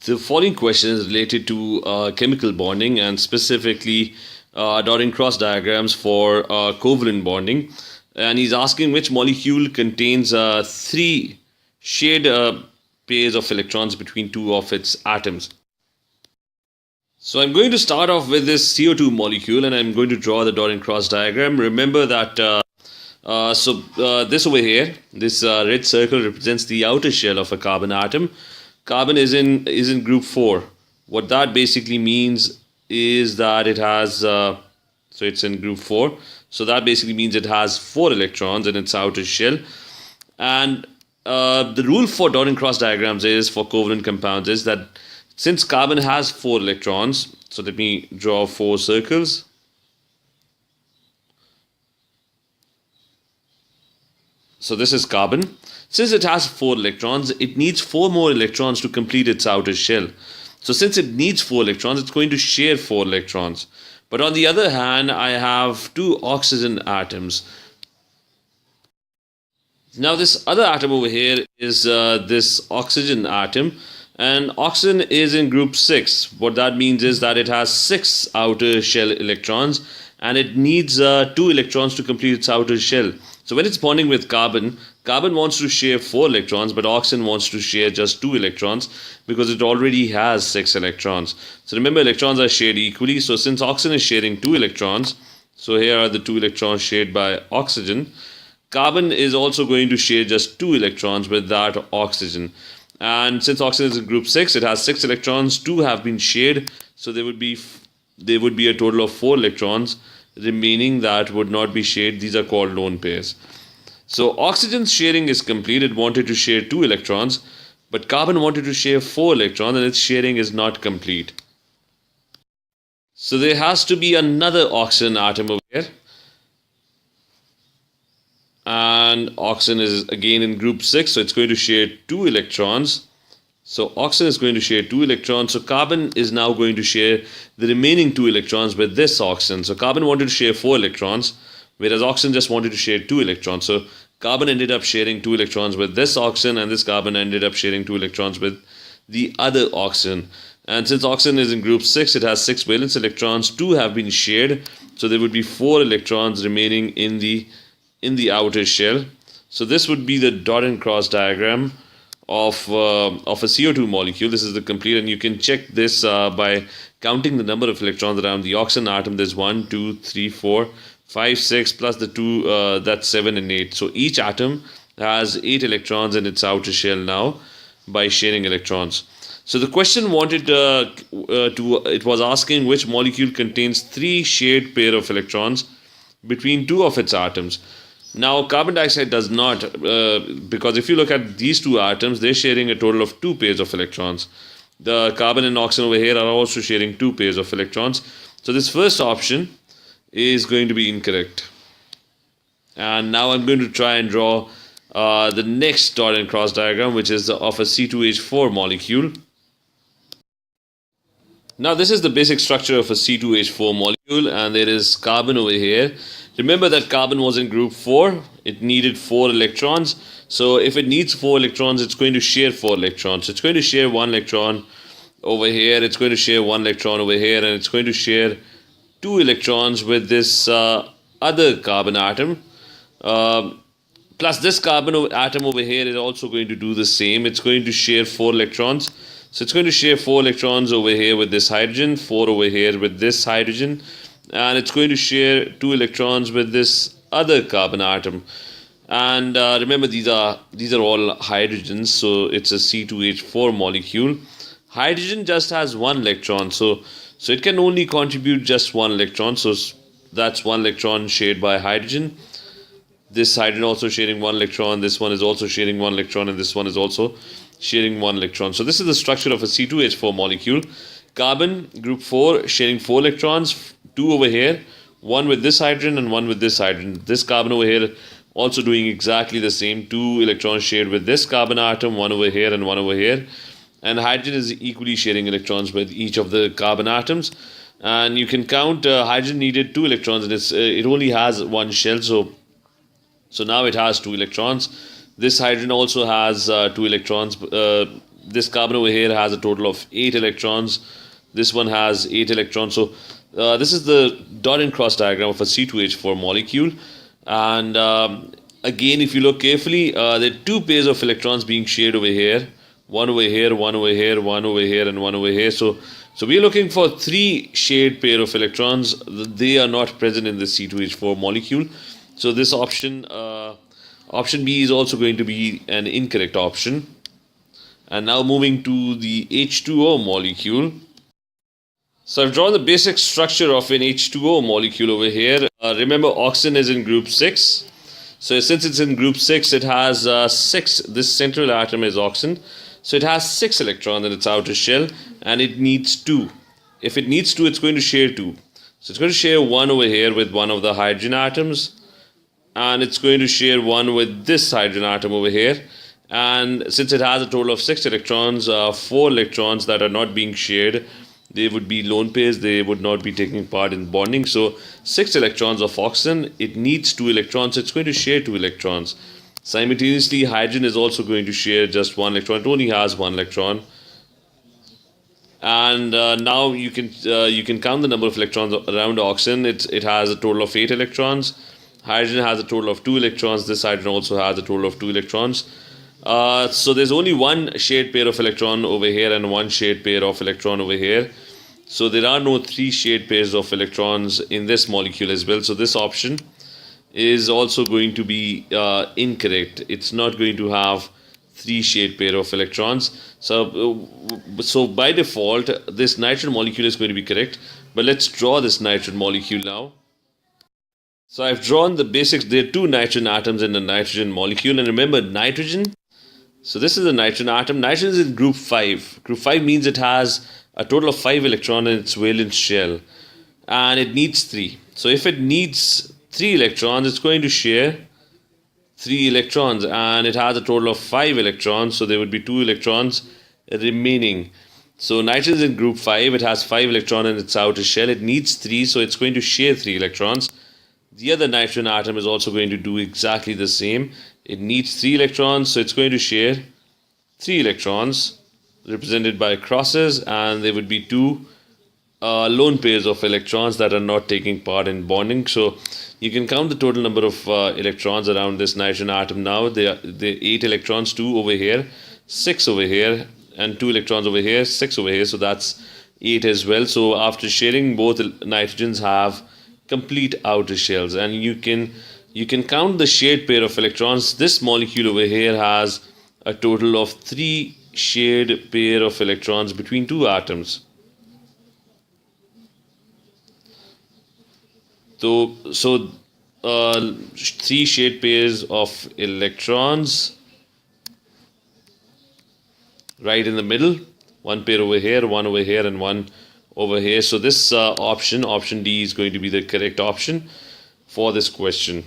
The following question is related to chemical bonding and specifically Dorian cross diagrams for covalent bonding. And he's asking which molecule contains three shared pairs of electrons between two of its atoms. So I'm going to start off with this CO2 molecule and I'm going to draw the Dorian cross diagram. Remember that this over here, this red circle represents the outer shell of a carbon atom. Carbon is in group 4. What that basically means is that it has, so it's in group 4. So that basically means it has 4 electrons in its outer shell. And the rule for Dorian cross diagrams is, for covalent compounds, is that since carbon has 4 electrons, so let me draw 4 circles. So this is carbon. Since it has 4 electrons, it needs 4 more electrons to complete its outer shell. So since it needs 4 electrons, it's going to share 4 electrons. But on the other hand, I have 2 oxygen atoms. Now this other atom over here is this oxygen atom. And oxygen is in group 6. What that means is that it has 6 outer shell electrons. And it needs 2 electrons to complete its outer shell. So when it's bonding with carbon, carbon wants to share 4 electrons, but oxygen wants to share just 2 electrons because it already has 6 electrons. So remember, electrons are shared equally. So since oxygen is sharing 2 electrons, so here are the 2 electrons shared by oxygen, carbon is also going to share just 2 electrons with that oxygen. And since oxygen is in group 6, it has 6 electrons, 2 have been shared, so there would be a total of 4 electrons remaining that would not be shared. These are called lone pairs. So oxygen's sharing is complete. It wanted to share 2 electrons, but carbon wanted to share 4 electrons and its sharing is not complete. So there has to be another oxygen atom over here. And oxygen is again in group 6, so it's going to share 2 electrons. So oxygen is going to share 2 electrons. So carbon is now going to share the remaining 2 electrons with this oxygen. So carbon wanted to share 4 electrons, whereas oxygen just wanted to share 2 electrons. So carbon ended up sharing 2 electrons with this oxygen, and this carbon ended up sharing 2 electrons with the other oxygen. And since oxygen is in group 6, it has 6 valence electrons. 2 have been shared, so there would be 4 electrons remaining in the outer shell. So this would be the Dorian cross diagram of a CO2 molecule. This is the complete, and you can check this by counting the number of electrons around the oxygen atom. There's 1, 2, 3, 4, 5, 6 plus the 2, that's 7 and 8. So each atom has 8 electrons in its outer shell now by sharing electrons. So the question wanted it was asking which molecule contains 3 shared pair of electrons between 2 of its atoms. Now carbon dioxide does not, because if you look at these 2 atoms, they're sharing a total of 2 pairs of electrons. The carbon and oxygen over here are also sharing 2 pairs of electrons. So this first option is going to be incorrect. And now I'm going to try and draw the next Dorian cross diagram, which is of a C2H4 molecule. Now this is the basic structure of a C2H4 molecule, and there is carbon over here. Remember that carbon was in group 4. It needed 4 electrons. So if it needs 4 electrons, it's going to share 4 electrons. So it's going to share 1 electron over here. It's going to share 1 electron over here. And it's going to share 2 electrons with this other carbon atom. Plus this carbon atom over here is also going to do the same. It's going to share 4 electrons. So it's going to share 4 electrons over here with this hydrogen, 4 over here with this hydrogen. And it's going to share 2 electrons with this other carbon atom. And remember, these are all hydrogens, so it's a C2H4 molecule. Hydrogen just has 1 electron, so it can only contribute just 1 electron. So that's 1 electron shared by hydrogen. This hydrogen also sharing 1 electron. This one is also sharing 1 electron, and this one is also sharing 1 electron. So this is the structure of a C2H4 molecule. Carbon, group 4, sharing 4 electrons, 2 over here, 1 with this hydrogen and 1 with this hydrogen. This carbon over here also doing exactly the same, 2 electrons shared with this carbon atom, 1 over here and 1 over here. And hydrogen is equally sharing electrons with each of the carbon atoms. And you can count hydrogen needed 2 electrons, and it only has 1 shell, so now it has 2 electrons. This hydrogen also has 2 electrons, this carbon over here has a total of 8 electrons. This one has 8 electrons. So this is the dot and cross diagram of a C2H4 molecule. And again, if you look carefully, there are 2 pairs of electrons being shared over here. One over here, one over here, one over here, and one over here. So we're looking for 3 shared pair of electrons. They are not present in the C2H4 molecule. So this option, option B, is also going to be an incorrect option. And now moving to the H2O molecule. So I've drawn the basic structure of an H2O molecule over here. Remember, oxygen is in group 6. So since it's in group 6, it has 6. This central atom is oxygen. So it has 6 electrons in its outer shell, and it needs 2. If it needs 2, it's going to share 2. So it's going to share 1 over here with one of the hydrogen atoms, and it's going to share 1 with this hydrogen atom over here. And since it has a total of 6 electrons, 4 electrons that are not being shared, they would be lone pairs. They would not be taking part in bonding. So 6 electrons of oxygen, it needs 2 electrons. So it's going to share 2 electrons. Simultaneously, hydrogen is also going to share just 1 electron. It only has 1 electron. And now you can count the number of electrons around oxygen. It has a total of 8 electrons. Hydrogen has a total of 2 electrons. This hydrogen also has a total of 2 electrons. So there's only 1 shared pair of electron over here and 1 shared pair of electron over here. So there are no 3 shared pairs of electrons in this molecule as well. So this option is also going to be incorrect. It's not going to have 3 shared pair of electrons. So by default, this nitrogen molecule is going to be correct. But let's draw this nitrogen molecule now. So I've drawn the basics. There are 2 nitrogen atoms in the nitrogen molecule. And remember, nitrogen, so this is a nitrogen atom. Nitrogen is in group 5. Group 5 means it has a total of 5 electrons in its valence shell. And it needs 3. So if it needs 3 electrons, it's going to share 3 electrons. And it has a total of 5 electrons. So there would be 2 electrons remaining. So nitrogen is in group 5. It has 5 electrons in its outer shell. It needs 3. So it's going to share 3 electrons. The other nitrogen atom is also going to do exactly the same. It needs 3 electrons, so it's going to share 3 electrons represented by crosses, and there would be 2 lone pairs of electrons that are not taking part in bonding. So you can count the total number of electrons around this nitrogen atom now. There are 8 electrons, 2 over here, 6 over here, and 2 electrons over here, 6 over here. So that's 8 as well. So after sharing, both nitrogens have complete outer shells, and you can count the shared pair of electrons. This molecule over here has a total of 3 shared pair of electrons between 2 atoms. So 3 shared pairs of electrons right in the middle. 1 pair over here, 1 over here, and 1 over here. So this option D, is going to be the correct option for this question.